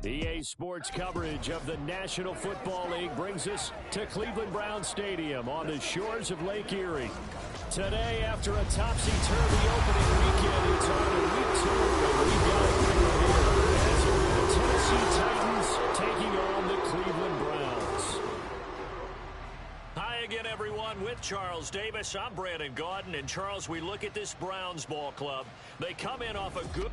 EA Sports coverage of the National Football League brings us to Cleveland Browns Stadium on the shores of Lake Erie. Today, after a topsy-turvy opening weekend, it's on to week 2, and we've got it here as the Tennessee Titans taking on the Cleveland Browns. Hi again, everyone. With Charles Davis, I'm Brandon Gaudin. And Charles, we look at this Browns ball club. They come in off a good...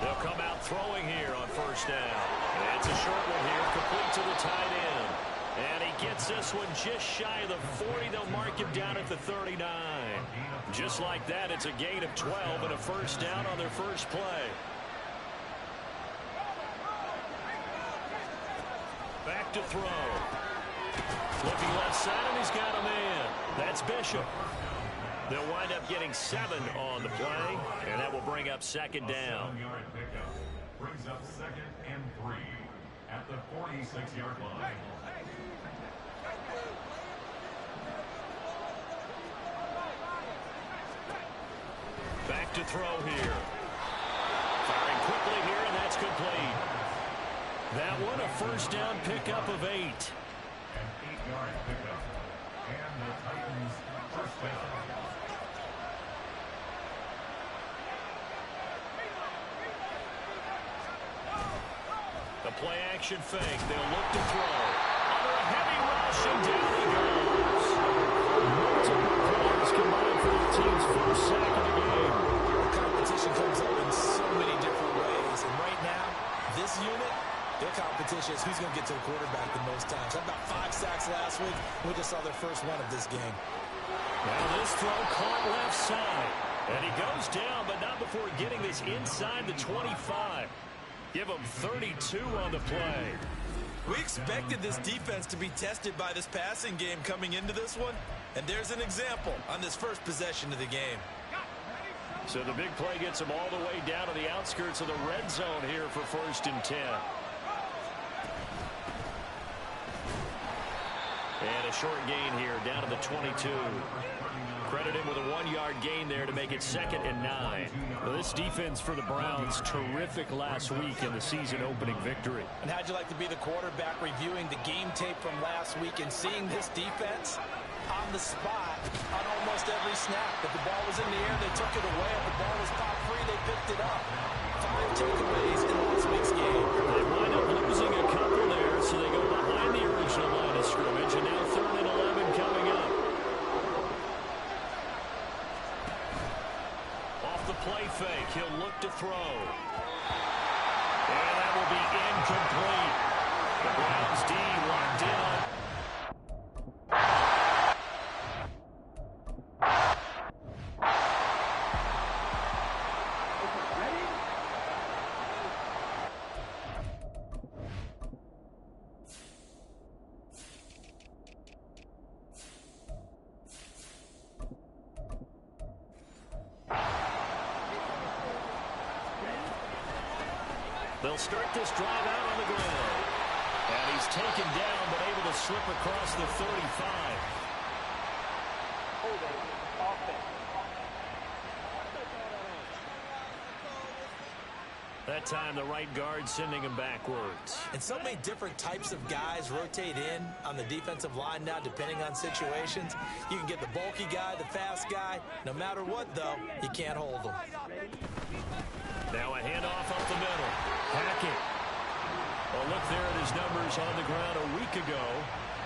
They'll come out throwing here on first down. And it's a short one here, complete to the tight end. And he gets this one just shy of the 40. They'll mark him down at the 39. Just like that, it's a gain of 12 and a first down on their first play. Back to throw. Looking left side, and he's got a man. That's Bishop. They'll wind up getting 7 on the play, and that will bring up second down. Brings up 2nd and 3 at the 46-yard line. Back to throw here. Firing quickly here, and that's complete. That one, a first down pickup of 8. An 8-yard pickup. And the Titans first down. The play-action fake. They'll look to throw. Under a heavy rush, and down he goes. Multiple players combined for the team's first sack of the game. Competition comes up in so many different ways. And right now, this unit, their competition is who's going to get to the quarterback the most times. How about 5 sacks last week? We just saw their first one of this game. Now this throw caught left side. And he goes down, but not before getting this inside the 25. Give him 32 on the play. We expected this defense to be tested by this passing game coming into this one. And there's an example on this first possession of the game. So the big play gets him all the way down to the outskirts of the red zone here for 1st and 10. And a short gain here down to the 22. Credit him with a 1-yard gain there to make it 2nd and 9. Well, this defense for the Browns, terrific last week in the season-opening victory. And how'd you like to be the quarterback reviewing the game tape from last week and seeing this defense on the spot on almost every snap? If the ball was in the air, they took it away. If the ball was pop free, they picked it up. 5 takeaways in last week's game. They wind up losing a couple there, so they go behind the original line of scrimmage, and now 3rd and 11 coming up. Off the play fake, he'll look to throw. And that will be incomplete. The Browns D locked in on. They'll start this drive out on the ground. And he's taken down, but able to slip across the 35. That time, the right guard sending him backwards. And so many different types of guys rotate in on the defensive line now, depending on situations. You can get the bulky guy, the fast guy. No matter what, though, you can't hold them. Now a handoff up the middle. Hackett. Well, look there at his numbers on the ground a week ago.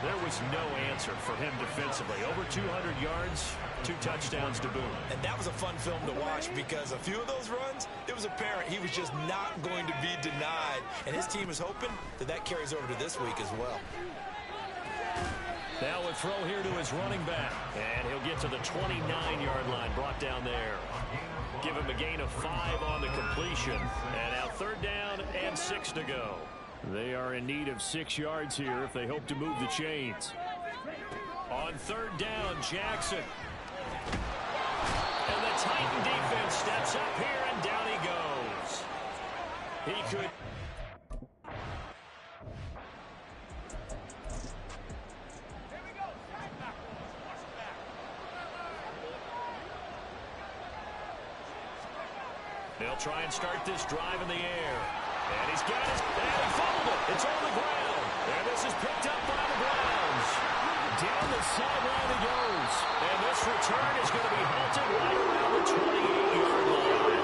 There was no answer for him defensively. Over 200 yards, 2 touchdowns to boot. And that was a fun film to watch because a few of those runs, it was apparent he was just not going to be denied. And his team is hoping that that carries over to this week as well. Now a throw here to his running back. And he'll get to the 29-yard line, brought down there. Give him a gain of 5 on the completion. And now 3rd down and 6 to go. They are in need of 6 yards here if they hope to move the chains. On 3rd down, Jackson. And the Titan defense steps up here, and down he goes. He could... They'll try and start this drive in the air. And he's got his... And he fumbled it. It's on the ground. And this is picked up by the Browns. Down the sideline he goes. And this return is going to be halted right around the 28-yard line.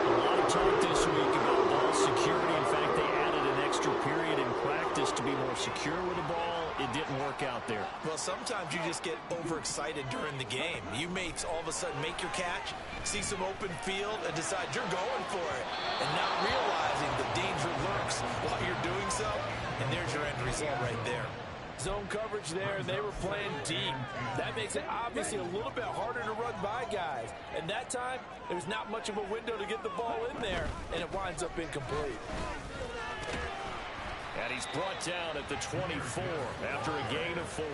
A lot of talk this week about ball security. In fact, they added an extra period in practice to be more secure with the ball. It didn't work out there. Well, sometimes you just get overexcited during the game. You may all of a sudden make your catch, see some open field, and decide you're going for it. And not realizing the danger lurks while you're doing so. And there's your end result right there. Zone coverage there, and they were playing deep. That makes it obviously a little bit harder to run by guys. And that time, there's not much of a window to get the ball in there, and it winds up incomplete. And he's brought down at the 24 after a gain of 4.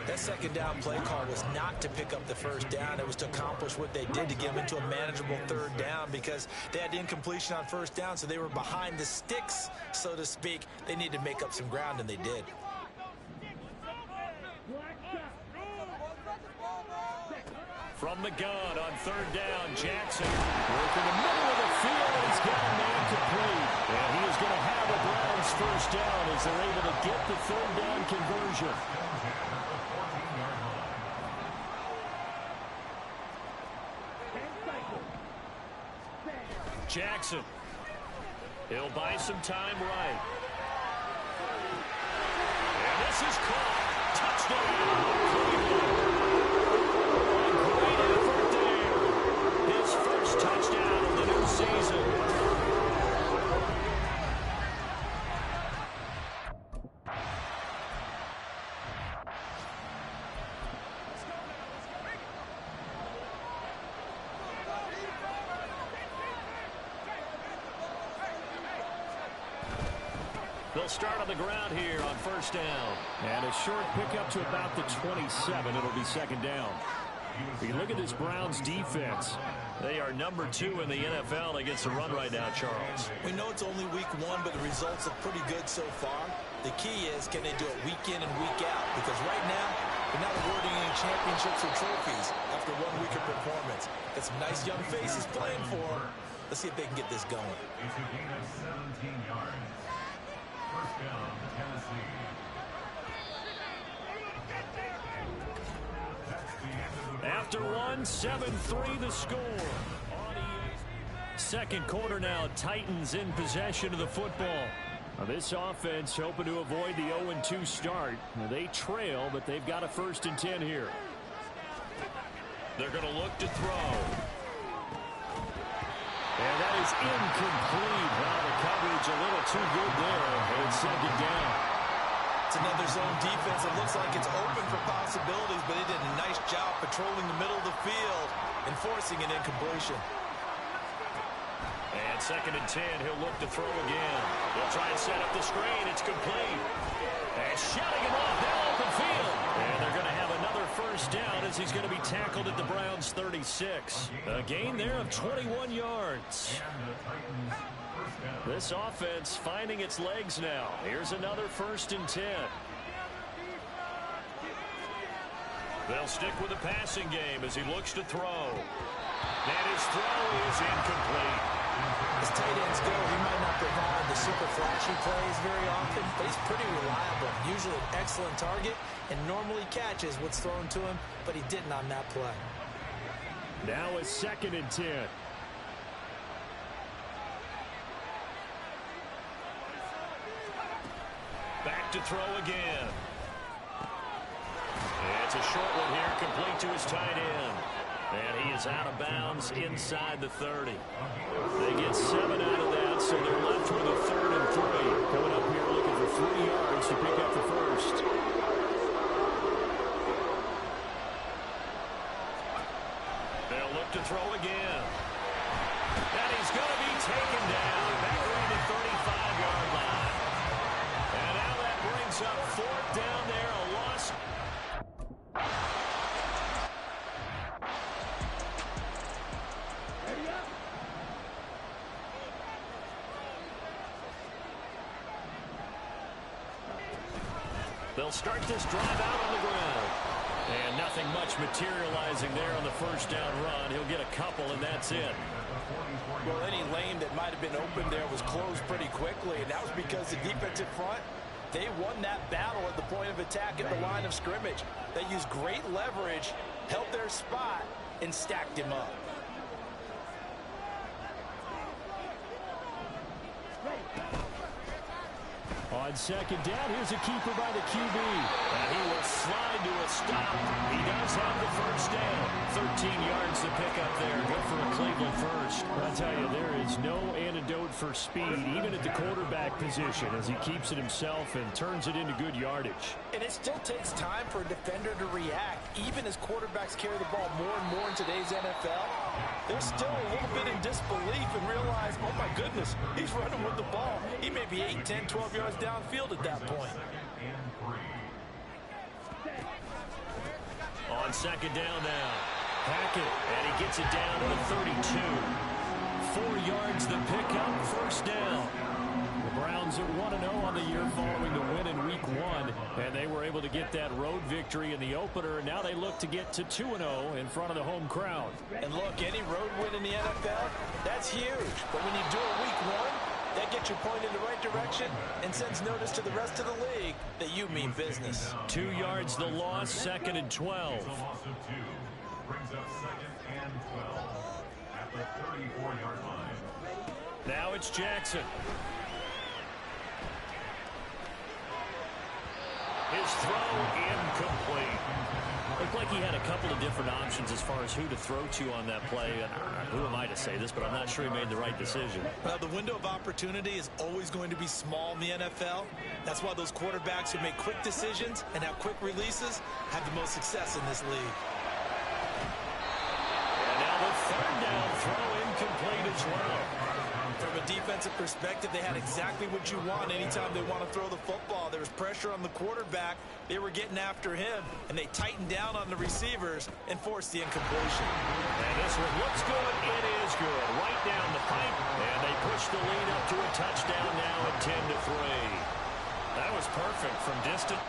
That second down play call was not to pick up the first down. It was to accomplish what they did to get them into a manageable third down because they had incompletion on first down, so they were behind the sticks, so to speak. They needed to make up some ground, and they did. From the gun on third down, Jackson working the middle of the field, and he's got a man complete. And he is going to have a Browns first down as they're able to get the third down conversion. Jackson. He'll buy some time right. And this is caught. Touchdown. Great effort there. His first touchdown of the new season. They'll start on the ground here on first down. And a short pickup to about the 27. It'll be second down. If you look at this Browns defense, they are number 2 in the NFL against the run right now, Charles. We know it's only week 1, but the results look pretty good so far. The key is, can they do it week in and week out? Because right now, they're not awarding any championships or trophies after 1 week of performance. Got some nice young faces playing for them. Let's see if they can get this going. It's a gain of 17 yards. First down, Tennessee. After 1, 7-3 the score. Second quarter now, Titans in possession of the football. Now this offense hoping to avoid the 0-2 start. Now they trail, but they've got a 1st and 10 here. They're going to look to throw. And that is incomplete. Wow, the coverage a little too good there. And it's second down. It's another zone defense. It looks like it's open for possibilities, but they did a nice job patrolling the middle of the field and forcing an incompletion. And second and 10, he'll look to throw again. They'll try and set up the screen. It's complete. And shutting him off that open field. And they're going to have another first down as he's going to be tackled at the Browns' 36. A gain there of 21 yards. This offense finding its legs now. Here's another 1st and 10. They'll stick with the passing game as he looks to throw. And his throw is incomplete. As tight ends go, he might not provide the super flashy plays very often, but he's pretty reliable. Usually an excellent target and normally catches what's thrown to him, but he didn't on that play. Now a 2nd and 10. Back to throw again. It's a short one here, complete to his tight end. And he is out of bounds inside the 30. They get 7 out of that, so they're left with a 3rd and 3. Coming up here looking for 3 yards to pick up the first. They'll look to throw again. And he's going to be taken down back around the 35-yard line. And now that brings up 4th down there, a loss. They'll start this drive out on the ground. And nothing much materializing there on the first down run. He'll get a couple, and that's it. Well, any lane that might have been open there was closed pretty quickly, and that was because the defensive front, they won that battle at the point of attack at the line of scrimmage. They used great leverage, held their spot, and stacked him up. On second down, here's a keeper by the QB. And he will slide to a stop. He does have the first down. 13 yards to pick up there. Good for a Cleveland first. I'll tell you, there is no antidote for speed, even at the quarterback position, as he keeps it himself and turns it into good yardage. And it still takes time for a defender to react, even as quarterbacks carry the ball more and more in today's NFL. They're still a little bit in disbelief and realize, oh my goodness, he's running with the ball. He may be 8, 10, 12 yards downfield at that point. On second down now, Hackett, and he gets it down to the 32. 4 yards the pickup, first down. The Browns are 1-0 on the year following the win in Week 1, and they were able to get that road victory in the opener, and now they look to get to 2-0 in front of the home crowd. And look, any road win in the NFL, that's huge. But when you do it Week 1, that gets you pointed in the right direction and sends notice to the rest of the league that you mean business. 2 yards the loss, second and 12. The loss of 2 brings up second and 12 at the 34-yard line. Now it's Jackson. His throw incomplete. Looked like he had a couple of different options as far as who to throw to on that play. Who am I to say this, but I'm not sure he made the right decision. Well, the window of opportunity is always going to be small in the NFL. That's why those quarterbacks who make quick decisions and have quick releases have the most success in this league. And now the third down throw incomplete as well. From a defensive perspective, they had exactly what you want anytime they want to throw the football. There was pressure on the quarterback. They were getting after him, and they tightened down on the receivers and forced the incompletion. And this one looks good. It is good. Right down the pipe, and they push the lead up to a touchdown now at 10-3. That was perfect from distance.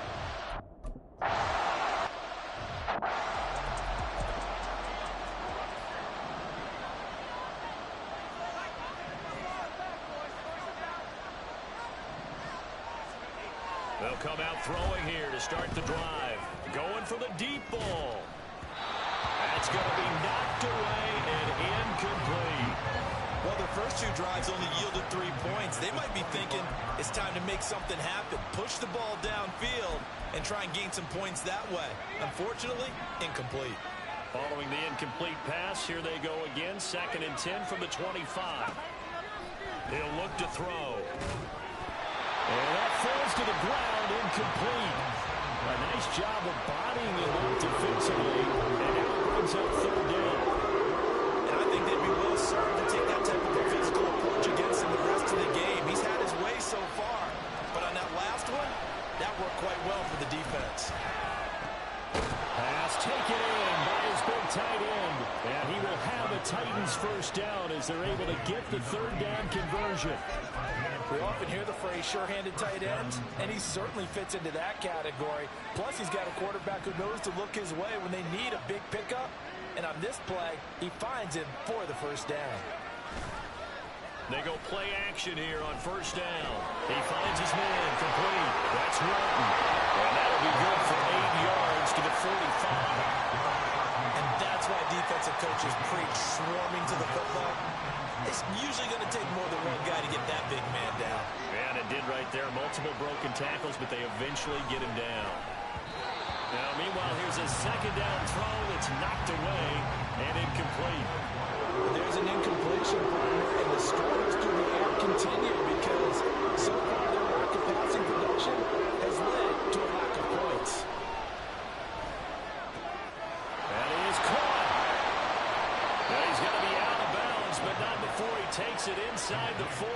They'll come out throwing here to start the drive. Going for the deep ball. That's going to be knocked away and incomplete. Well, their first 2 drives only yielded 3 points. They might be thinking it's time to make something happen. Push the ball downfield and try and gain some points that way. Unfortunately, incomplete. Following the incomplete pass, here they go again. Second and 10 from the 25. He'll look to throw. And that falls to the ground, incomplete. A nice job of bodying it out defensively, and now it brings up third down. And I think they'd be well served to take that type of a physical approach against him the rest of the game. He's had his way so far, but on that last one, that worked quite well for the defense. Pass taken in by his big tight end, and he will have a Titans first down as they're able to get the third down conversion. We often hear the phrase sure-handed tight ends, and he certainly fits into that category. Plus, he's got a quarterback who knows to look his way when they need a big pickup. And on this play, he finds him for the first down. They go play action here on first down. He finds his man complete. That's Walton. And that'll be good for 8 yards to the 45. And that's why defensive coaches preach swarming to the football. It's usually going to take more than one guy to get that big man down. And it did right there. Multiple broken tackles, but they eventually get him down. Now, meanwhile, here's a second down throw that's knocked away and incomplete. There's an incompletion, and the struggles through the air continue because so far their lack of passing production has led to a lack of points. And he is caught. Now he's going to be out of bounds, but not before he takes it inside the 40.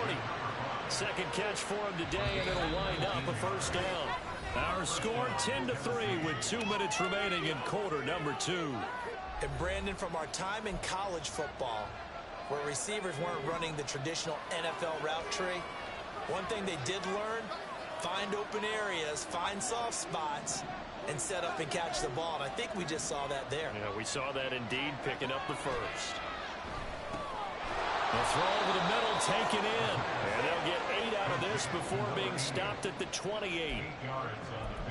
Second catch for him today, and it'll wind up a first down. Our score 10-3 with 2 minutes remaining in quarter number 2. And Brandon, from our time in college football, where receivers weren't running the traditional NFL route tree, one thing they did learn find open areas, find soft spots, and set up and catch the ball. And I think we just saw that there. Yeah, we saw that indeed, picking up the first. The throw over the middle, taken in. And they'll get 8 out of this before being stopped at the 28.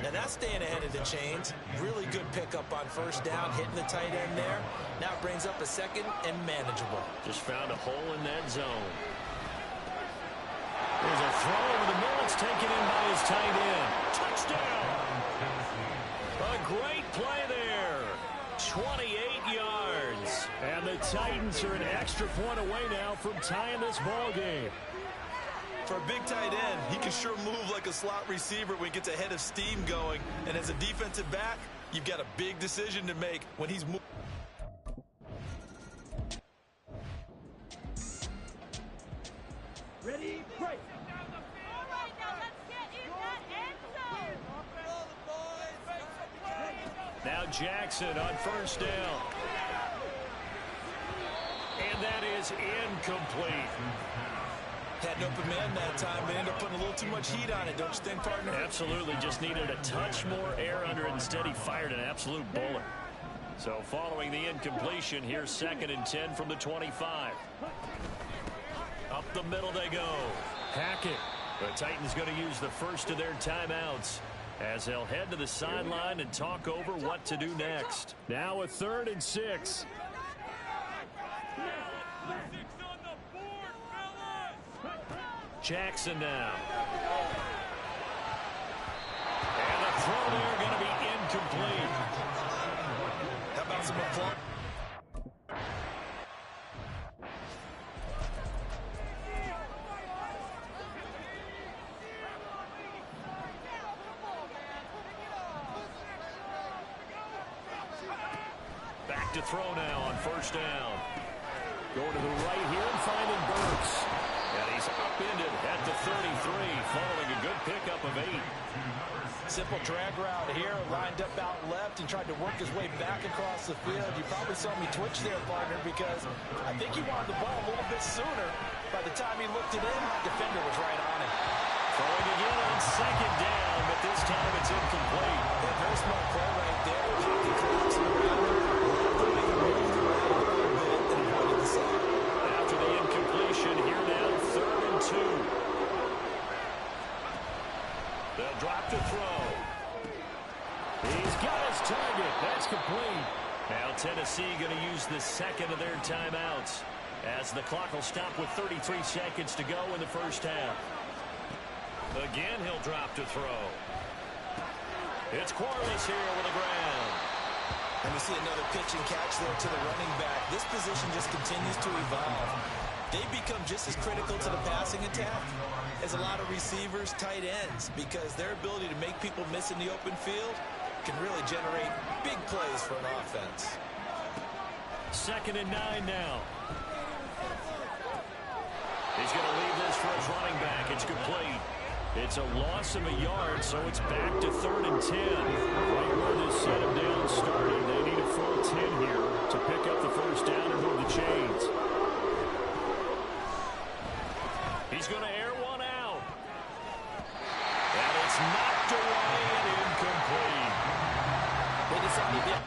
Now that's staying ahead of the chains. Really good pickup on first down, hitting the tight end there. Now it brings up a second and manageable. Just found a hole in that zone. There's a throw over the middle. It's taken in by his tight end. Touchdown! A great play there. 28 yards. And the Titans are an extra point away now from tying this ball game. For a big tight end, he can sure move like a slot receiver when he gets a head of steam going. And as a defensive back, you've got a big decision to make when he's moving. Ready, break. Now Jackson on first down. And that is incomplete. Had an open man that time. They ended up putting a little too much heat on it, don't you think, partner? Absolutely. Just needed a touch more air under it. Instead, he fired an absolute bullet. So following the incompletion, here's 2nd and 10 from the 25. Up the middle they go. Hackett. The Titans going to use the first of their timeouts as they'll head to the sideline and talk over what to do next. Now a 3rd and 6. Jackson now. And the throw there going to be incomplete. How about some applause? Back to throw now on first down. Going to the right here and finding Burks. And he's upended at the 33, following a good pickup of 8. Simple drag route here, lined up out left and tried to work his way back across the field. You probably saw me twitch there, partner, because I think he wanted the ball a little bit sooner. By the time he looked it in, defender was right on him. Throwing again on 2nd down, but this time it's incomplete. And very smart play right there. Pocket collapsing around him. Moved around a little bit and avoided the sack. After the incompletion, here now 3rd and 2. They'll drop to throw. He's got his target. That's complete. Now Tennessee going to use the 2nd of their timeouts as the clock will stop with 33 seconds to go in the first half. Again, he'll drop to throw. It's Quarles here with the ground. And we see another pitch and catch there to the running back. This position just continues to evolve. They become just as critical to the passing attack as a lot of receivers, tight ends, because their ability to make people miss in the open field can really generate big plays for an offense. 2nd and 9 now. He's going to leave this for his running back. It's complete. It's a loss of a yard, so it's back to 3rd and 10. Right where this set him down started. They need a full 10 here to pick up the first down and move the chains. He's going to air one out. And it's knocked away and incomplete. They decided to...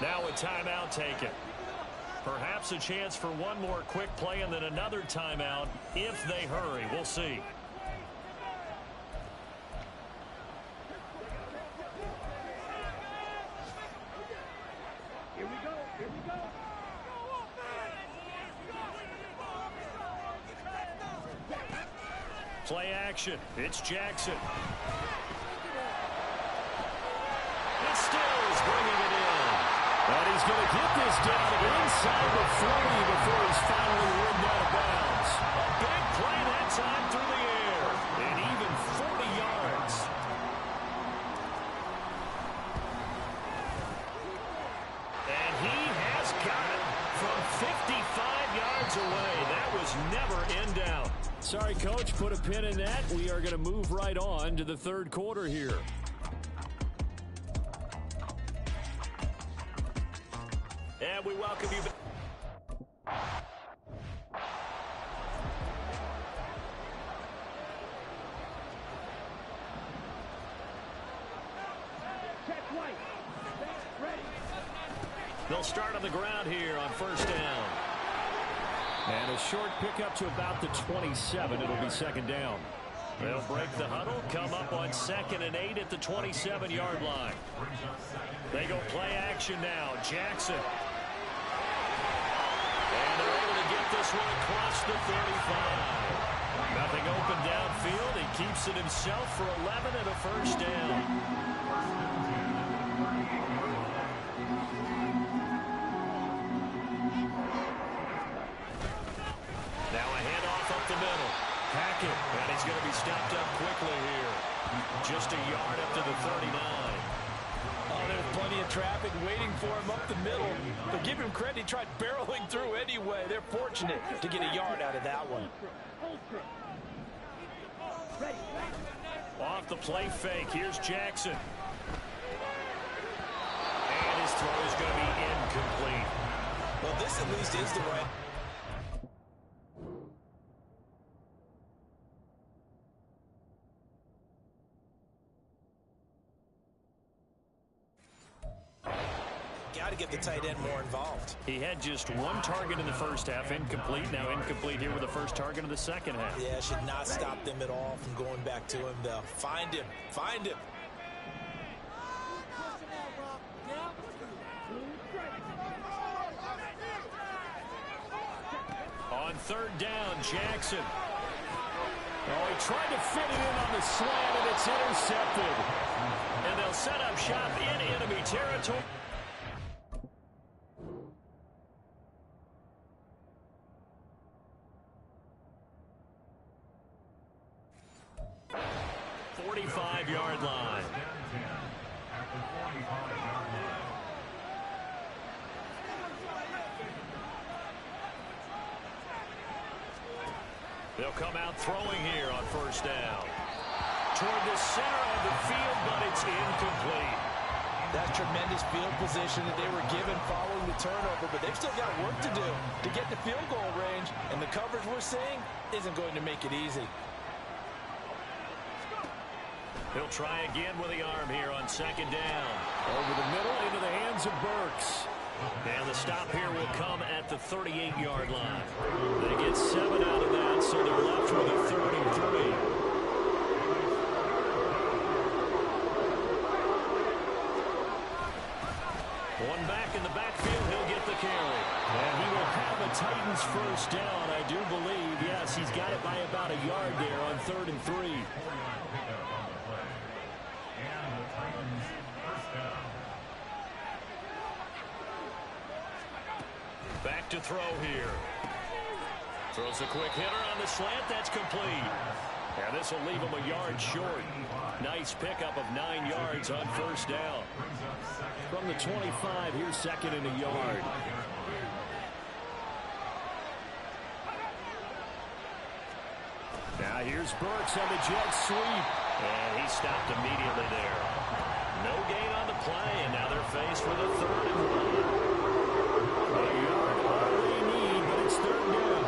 Now a timeout taken. Perhaps a chance for one more quick play and then another timeout if they hurry. We'll see. Here we go. Here we go. Play action. It's Jackson. It Stills bringing it in. And he's going to get this down inside the 40 before he's finally ripped out of bounds. A big play that time through the air. And even 40 yards. And he has got it from 55 yards away. That was never in doubt. Sorry, Coach, put a pin in that. We are going to move right on to the third quarter here. And we welcome you back. They'll start on the ground here on first down. And a short pickup to about the 27. It'll be second down. They'll break the huddle, come up on 2nd and 8 at the 27-yard line. They go play action now. Jackson. And they're able to get this one across the 35. Nothing open downfield. He keeps it himself for 11 and a first down. Hackett, and he's going to be stopped up quickly here. Just a yard up to the 39. Oh, there's plenty of traffic waiting for him up the middle. But give him credit, he tried barreling through anyway. They're fortunate to get a yard out of that one. Off the play fake, here's Jackson. And his throw is going to be incomplete. Well, this at least is the right... to get the tight end more involved. He had just one target in the first half, incomplete. Now incomplete here with the first target of the second half. Yeah, should not stop them at all from going back to him, though. Find him. Find him. On third down, Jackson. Oh, he tried to fit it in on the slant, and it's intercepted. And they'll set up shop in enemy territory. Yard line. They'll come out throwing here on first down. Toward the center of the field, but it's incomplete. That's tremendous field position that they were given following the turnover, but they've still got work to do to get the field goal range, and the coverage we're seeing isn't going to make it easy. He'll try again with the arm here on second down. Over the middle into the hands of Burks. And the stop here will come at the 38-yard line. They get 7 out of that, so they're left with a 3rd and 3. One back in the backfield, he'll get the carry. And he will have the Titans first down, I do believe. Yes, he's got it by about a yard there on 3rd and 3. Back to throw here. Throws a quick hitter on the slant. That's complete. And this will leave him a yard short. Nice pickup of 9 yards on first down. From the 25, here's 2nd and a yard. Now here's Burks on the jet sweep. And he stopped immediately there. No gain on the play, and now they're faced with a 3rd and 1. A yard all they need, but it's 3rd down.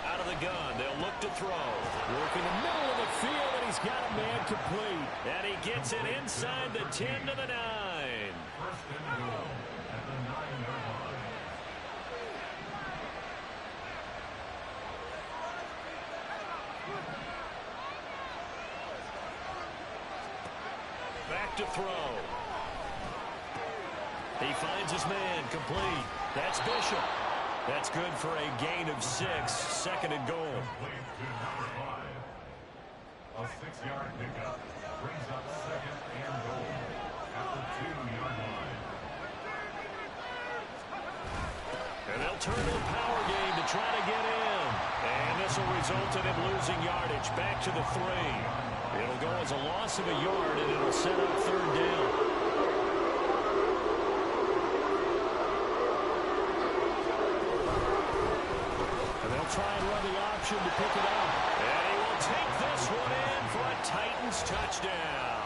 Out of the gun, they'll look to throw. Work in the middle of the field, and he's got a man complete. And he gets it inside the 10 to the 9. First and goal at the 9-yard line. Back to throw. He finds his man, complete. That's Bishop. That's good for a gain of 6, 2nd and goal. A 6-yard pickup brings up 2nd and goal at the 2-yard line. And they'll turn to the power game to try to get in. And this will result in him losing yardage back to the 3. It'll go as a loss of a yard, and it'll set up 3rd down. They'll try and run the option to pick it up. And he will take this one in for a Titans touchdown.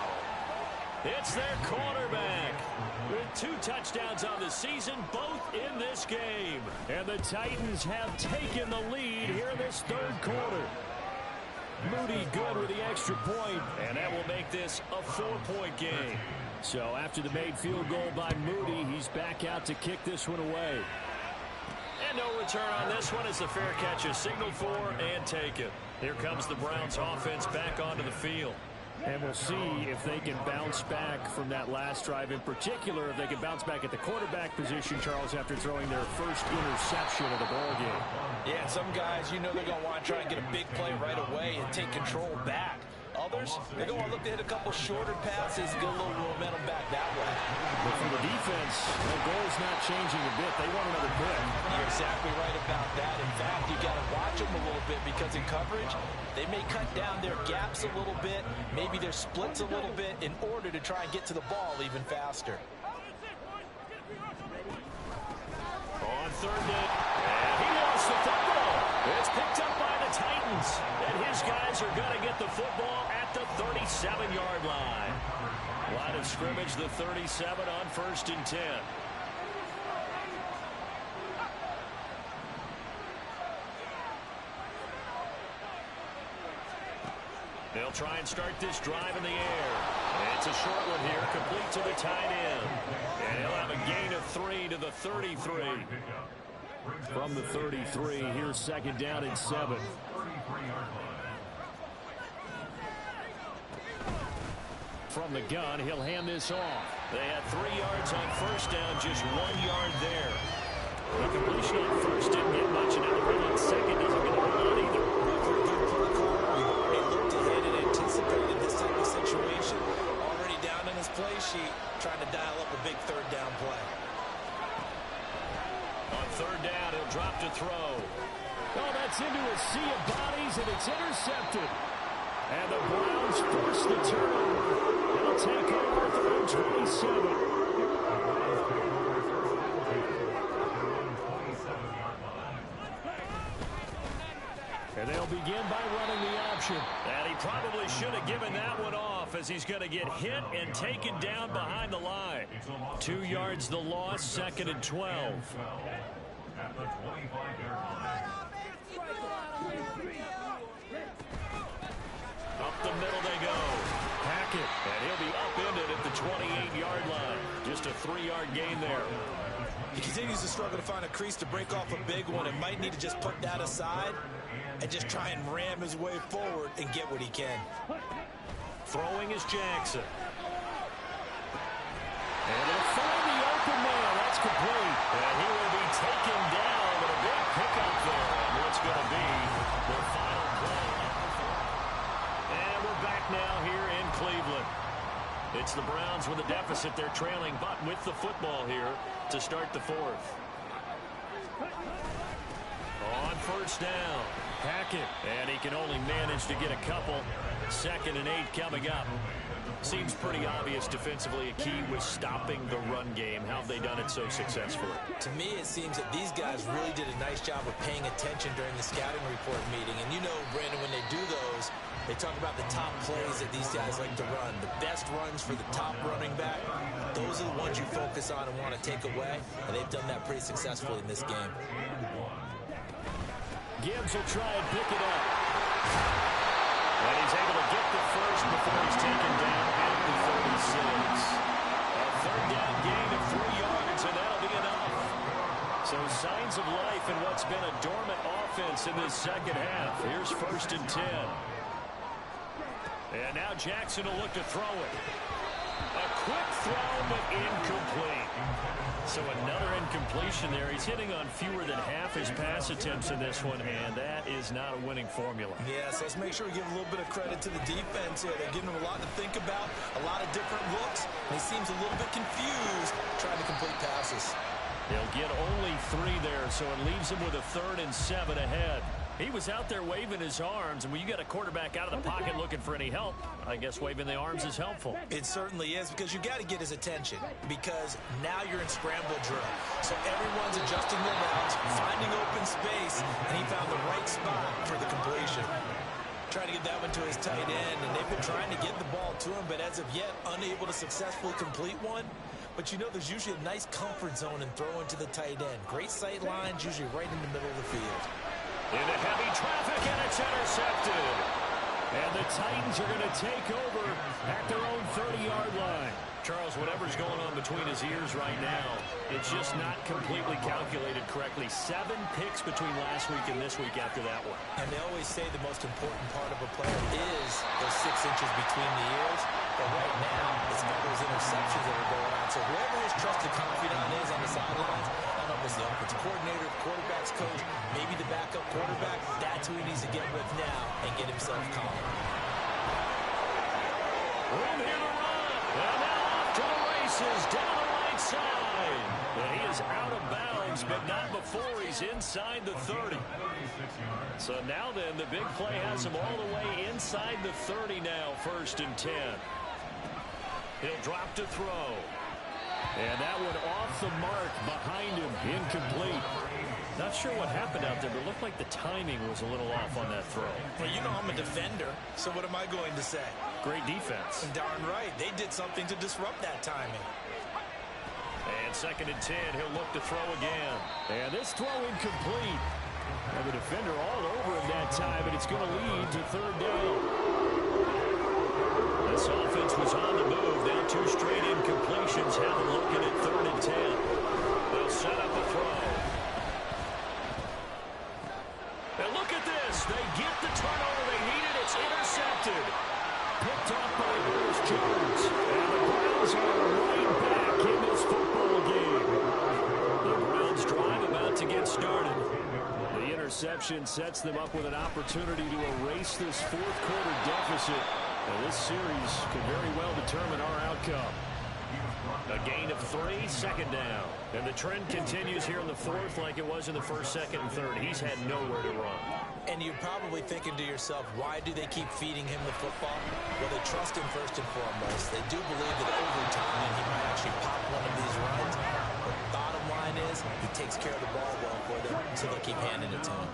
It's their quarterback with 2 touchdowns on the season, both in this game. And the Titans have taken the lead here in this third quarter. Moody good with the extra point, and that will make this a 4-point game. So after the made field goal by Moody, he's back out to kick this one away. And no return on this one as the fair catch is signaled for and taken. Here comes the Browns offense back onto the field. And we'll see if they can bounce back from that last drive. In particular, if they can bounce back at the quarterback position, Charles, after throwing their first interception of the ballgame. Yeah, some guys, you know they're going to want to try and get a big play right away and take control back. Others, they're going to look to hit a couple shorter passes, get a little momentum back that way. But for the defense, the goal's not changing a bit. They want another pick. You're exactly right about that. In fact, you got to watch them a little bit because in coverage, they may cut down their gaps a little bit, maybe their splits a little bit in order to try and get to the ball even faster. On third down, and he lost the football. It's picked up by the Titans, and his guys are going to get the football at the 37-yard line. Line of scrimmage, the 37 on 1st and 10. They'll try and start this drive in the air. It's a short one here, complete to the tight end. And he'll have a gain of 3 to the 33. From the 33, here's 2nd down and 7. From the gun, he'll hand this off. They had 3 yards on 1st down, just 1 yard there. The completion on 1st didn't get much, and now the run on 2nd isn't going to hold on either. Anticipated this type of situation, already down in his play sheet, trying to dial up a big 3rd down play. On 3rd down, he'll drop to throw. Oh, that's into a sea of bodies, and it's intercepted. And the Browns force the turnover. They'll take over 3rd and 27. And they'll begin by running the option. And he probably should have given that one off as he's going to get hit and taken down behind the line. 2 yards the loss, 2nd and 12. At the 25-yard line. Up the middle they go. Hackett, and he'll be upended at the 28-yard line. Just a 3-yard gain there. He continues to struggle to find a crease to break off a big one and might need to just put that aside and just try and ram his way forward and get what he can. Throwing is Jackson. And he'll find the open man. That's complete. And he will be taken down with a big pickup there on what's going to be the final play. And we're back now here in Cleveland. It's the Browns with a deficit. They're trailing, but with the football here to start the 4th. On 1st down, Hackett, and he can only manage to get a couple. 2nd and 8 coming up. Seems pretty obvious defensively. A key was stopping the run game. How have they done it so successfully? To me, it seems that these guys really did a nice job of paying attention during the scouting report meeting. And you know, Brandon, when they do those, they talk about the top plays that these guys like to run. The best runs for the top running back. Those are the ones you focus on and want to take away. And they've done that pretty successfully in this game. Gibbs will try and pick it up. And he's able to get the first before he's taken down at the 36. A 3rd down gain of 3 yards, and that'll be enough. So signs of life in what's been a dormant offense in this 2nd half. Here's 1st and 10. And now Jackson will look to throw it. A quick throw, but incomplete. So another incompletion there. He's hitting on fewer than half his pass attempts in this one, and that is not a winning formula. Yeah, so let's make sure we give a little bit of credit to the defense here. They're giving him a lot to think about, a lot of different looks, and he seems a little bit confused trying to complete passes. They'll get only 3 there, so it leaves him with a 3rd and 7 ahead. He was out there waving his arms, and when you get a quarterback out of the pocket looking for any help, I guess waving the arms is helpful. It certainly is, because you got to get his attention, because now you're in scramble drill. So everyone's adjusting their routes, finding open space, and he found the right spot for the completion. Trying to get that one to his tight end, and they've been trying to get the ball to him, but as of yet, unable to successfully complete one. But you know, there's usually a nice comfort zone in throwing to the tight end. Great sight lines, usually right in the middle of the field. Into heavy traffic, and it's intercepted. And the Titans are going to take over at their own 30-yard line. Charles, whatever's going on between his ears right now, it's just not completely calculated correctly. 7 picks between last week and this week after that one. And they always say the most important part of a player is those 6 inches between the ears. But right now, it's got those interceptions that are going on. So whoever his trusted confidant is on the sidelines, I don't know if it's the offensive coordinator, quarterback's coach, maybe the backup quarterback, that's who he needs to get with now and get himself calm. Room here to run. And now off to the races down the right side. And he is out of bounds, but not before he's inside the 30. So now then, the big play has him all the way inside the 30 now, 1st and 10. He'll drop to throw. And that one off the mark behind him, incomplete. Not sure what happened out there, but it looked like the timing was a little off on that throw. Well, you know I'm a defender, so what am I going to say? Great defense. And darn right, they did something to disrupt that timing. And 2nd and 10, he'll look to throw again. And this throw incomplete. And the defender all over him that time, and it's going to lead to 3rd down. This offense was on the move. Now 2 straight incompletions have them looking at 3rd and 10. They'll set up a throw. And look at this. They get the turnover they needed. It's intercepted. Picked up by Bruce Jones. And the Browns are right back in this football game. The Browns drive about to get started. The interception sets them up with an opportunity to erase this 4th quarter deficit. And this series could very well determine our outcome. A gain of 3, 2nd down. And the trend continues here in the 4th like it was in the 1st, 2nd, and 3rd. He's had nowhere to run. And you're probably thinking to yourself, why do they keep feeding him the football? Well, they trust him first and foremost. They do believe that over time he might actually pop one of these runs. But the bottom line is he takes care of the ball well for them, so they'll keep handing it to him.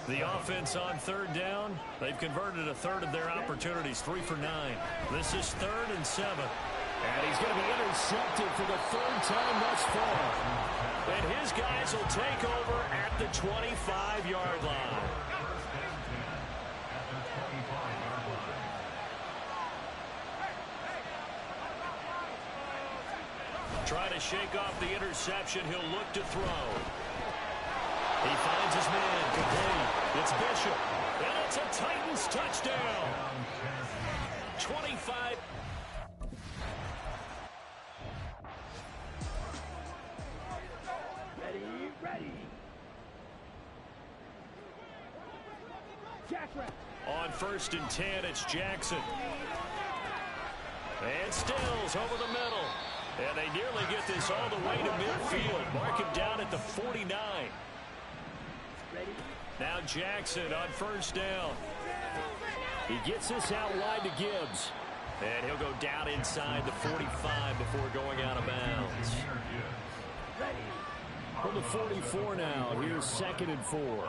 The offense on 3rd down, they've converted a 1/3 of their opportunities, 3 for 9. This is 3rd and 7. And he's going to be intercepted for the 3rd time thus far. And his guys will take over at the 25-yard line. Trying to shake off the interception. He'll look to throw. He finds his man complete. It's Bishop. And it's a Titans touchdown. 25. Ready. On 1st and 10, it's Jackson. And Stills over the middle. And they nearly get this all the way to midfield. Mark him down at the 49. Now Jackson on 1st down. He gets this out wide to Gibbs. And he'll go down inside the 45 before going out of bounds. From the 44 now, here's 2nd and 4.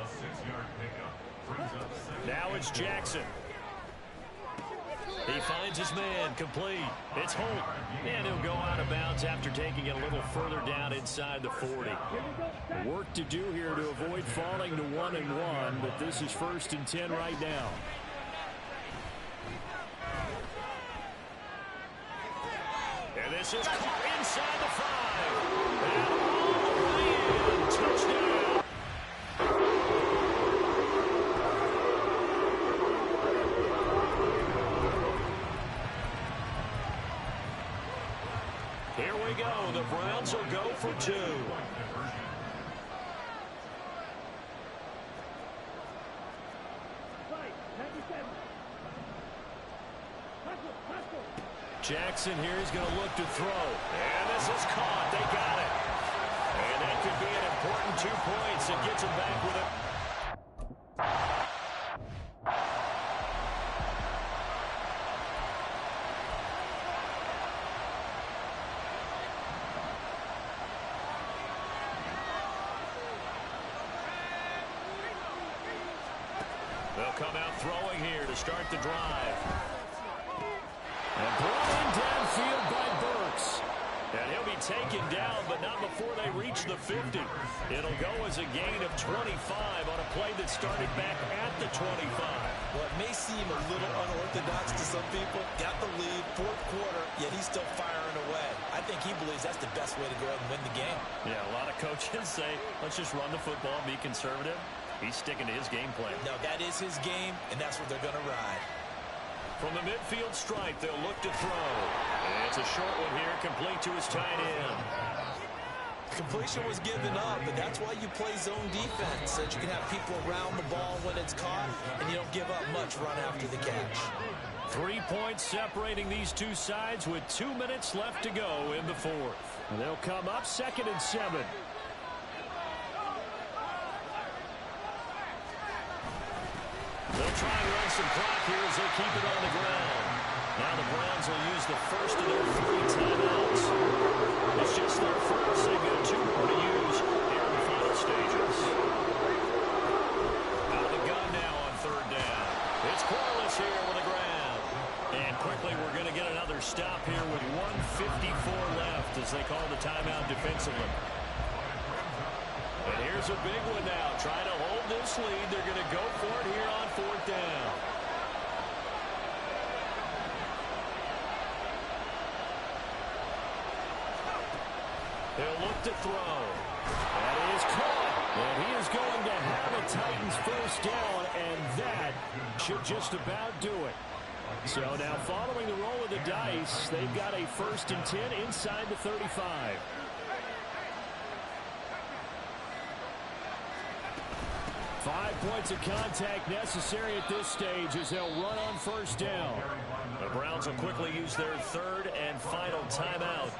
Now it's Jackson. He finds his man complete. It's Holt. And he'll go out of bounds after taking it a little further down inside the 40. Work to do here to avoid falling to 1-1, but this is 1st and 10 right now. And this is caught inside the 5. And all the way in. Touchdown. Here we go. The Browns will go for 2. Jackson here is going to look to throw. And this is caught. They got it. And that could important 2 points and gets him back with it. They'll come out throwing here to start the drive. And brought in downfield by Burks. And he'll be taken down, but not before they reach the 50. It'll go as a gain of 25 on a play that started back at the 25. Well, it may seem a little unorthodox to some people. Got the lead, fourth quarter, yet he's still firing away. I think he believes that's the best way to go ahead and win the game. Yeah, a lot of coaches say, let's just run the football, be conservative. He's sticking to his game plan. No, that is his game, and that's what they're going to ride. From the midfield stripe, they'll look to throw. And it's a short one here, complete to his tight end. Completion was given up, but that's why you play zone defense, so that you can have people around the ball when it's caught, and you don't give up much run after the catch. 3 points separating these two sides with 2 minutes left to go in the fourth. And they'll come up 2nd and 7. They'll try and run some clock here as they keep it on the ground. Now the Browns will use the first of their 3 timeouts. It's just their first. They've got 2 more to use here in the final stages. Out of the gun now on 3rd down. It's Corliss here with the grab. And quickly we're going to get another stop here with 1:54 left as they call the timeout defensively. And here's a big one now. Trying to hold this lead. They're going to go for it here on 4th down. He'll look to throw. That is caught. And he is going to have a Titans first down, and that should just about do it. So now following the roll of the dice, they've got a 1st and 10 inside the 35. Five points of contact necessary at this stage as they'll run on 1st down. The Browns will quickly use their 3rd and final timeout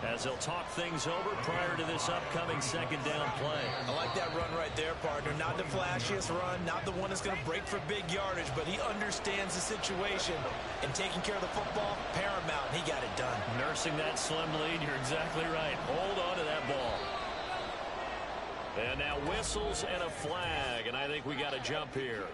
as they'll talk things over prior to this upcoming 2nd down play. I like that run right there, partner. Not the flashiest run, not the one that's going to break for big yardage, but he understands the situation, and taking care of the football, paramount. He got it done. Nursing that slim lead, you're exactly right. Hold on to that ball. And now whistles and a flag, and I think we got a jump here.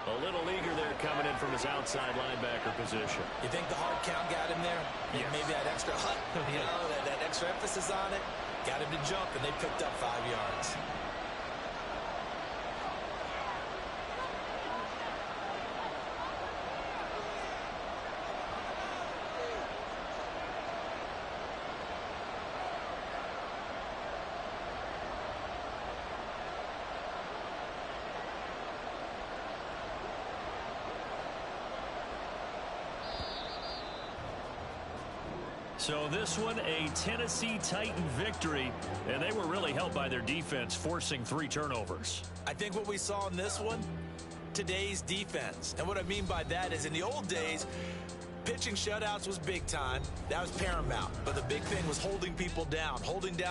A little eager there coming in from his outside linebacker position. You think the hard count got him there? Yes. Maybe that extra hut, that extra emphasis on it, got him to jump, and they picked up 5 yards. So this one, a Tennessee Titan victory, and they were really helped by their defense, forcing 3 turnovers. I think what we saw in this one, today's defense. And what I mean by that is in the old days, pitching shutouts was big time. That was paramount. But the big thing was holding people down, holding down